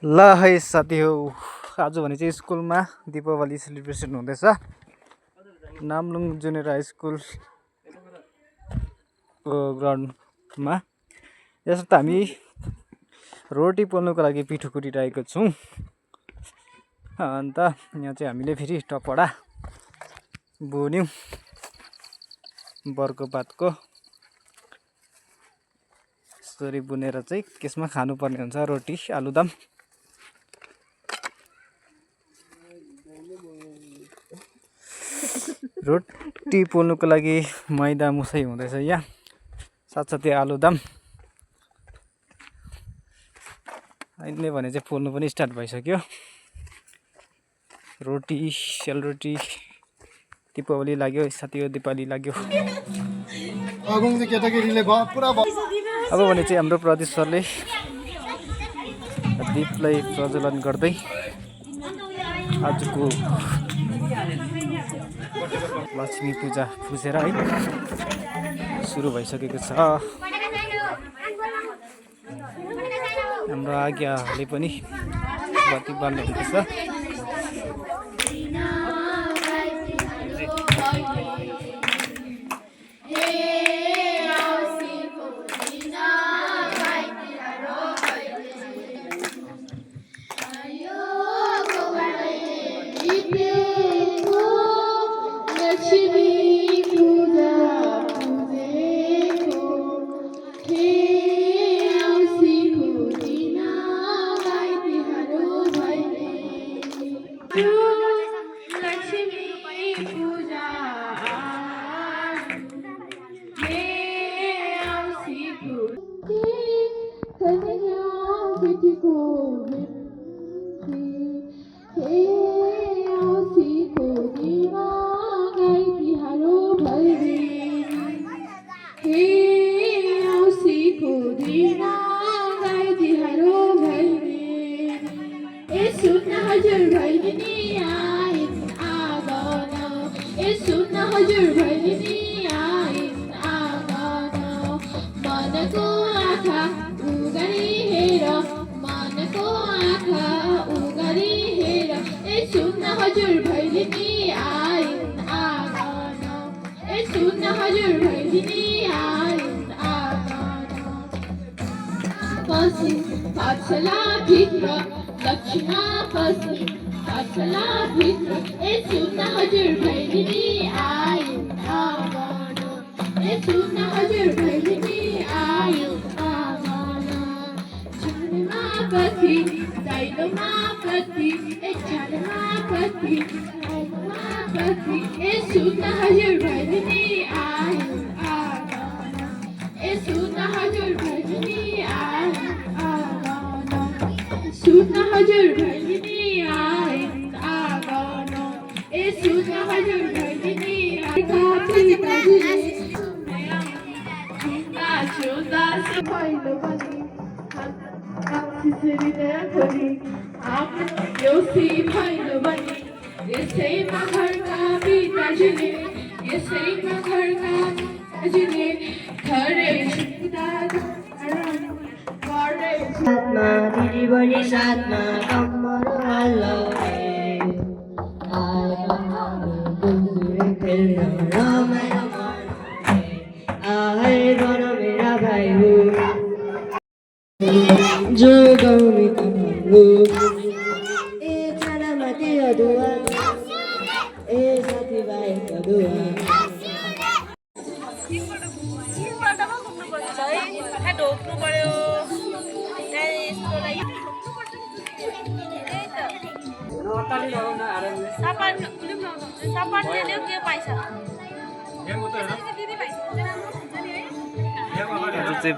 ल है साथी हो आज भने चाहिँ स्कुलमा दीपावली सेलिब्रेसन हुँदैछ नामलुङ जुनियर हाई स्कुल को ग्राउन्डमा। यसर्थ हामी रोटी पोल्नुको लागि पिठो कुटिरहेको छौँ। अन्त यहाँ चाहिँ हामीले फेरि टपडा बुन्यौँ बर्को पातको। यसरी बुनेर चाहिँ त्यसमा खानुपर्ने हुन्छ रोटी आलुदम। रोटी पोल्नुको लागि मैदा मुसाइ हुँदैछ यहाँ, साथसाथै आलुदम। अहिले भने चाहिँ पोल्नु पनि स्टार्ट भइसक्यो। रोटी सेलरोटी दीपावली लाग्यो साथी हो, दीपावली लाग्यो। अब भने चाहिँ हाम्रो प्रदीप सरले दीपलाई प्रज्वलन गर्दै आजको लक्ष्मी पूजा पुजेर है सुरु भइसकेको छ। हाम्रो आज्ञाले पनि बत्ती बाल्नु हुँदैछ।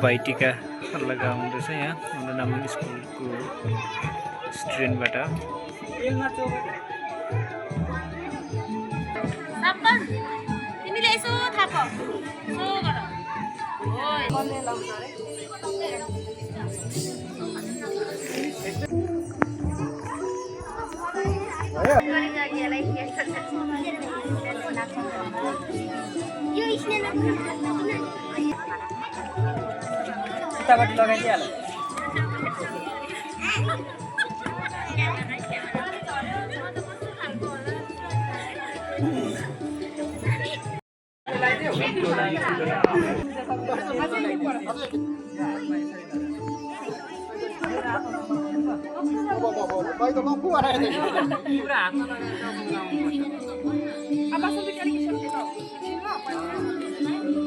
भाइटिका लगाउँदैछ यहाँ हाम्रो नामलुङ स्कुलको स्टुडेन्टबाट। लगाइदिइहाल।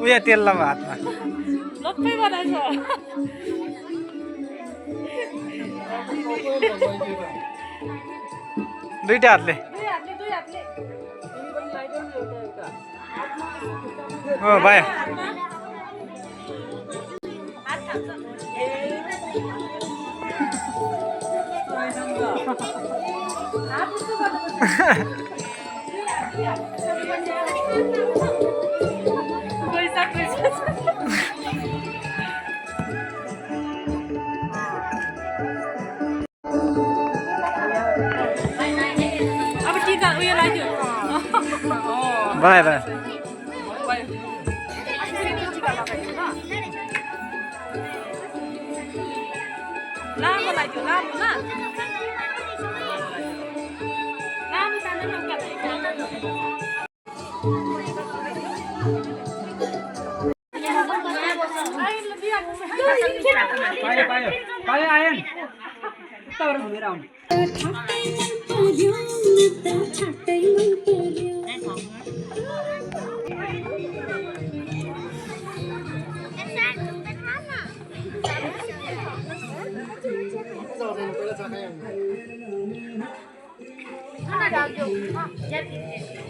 उयो तेल लगाऊ हातमा लप्पै बनाएछ दुईटा हातले हो भयो अब टिका उयो लाग्यो भयो भयो लामो लाग्यो लामो ल लामो तान्दैन पायो आएन तबर घुमेर आउनु Mana dah jauh.